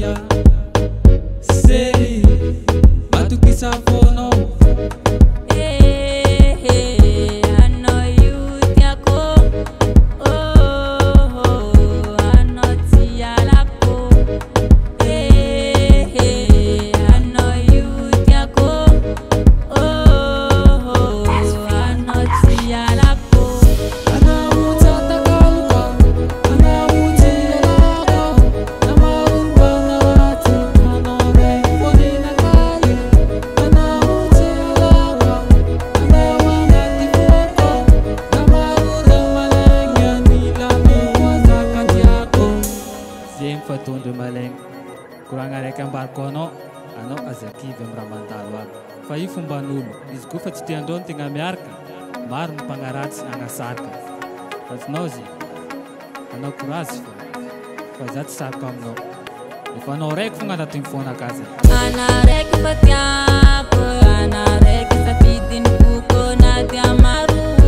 dia sei matuki savono Fatondo maleng kurang arek ang barkono ano azaki vemramantalo fa io fomban'olo izy koa fa tsy te andao tegna miaraka maro ny mpagnaratsy agnasarika fa anao ze anao courage fa za tsy sarika aminao efa anao raiky fogna anatin'ny foanakazy ana raiky fa tiako ana raiky safidiny koko na dia maro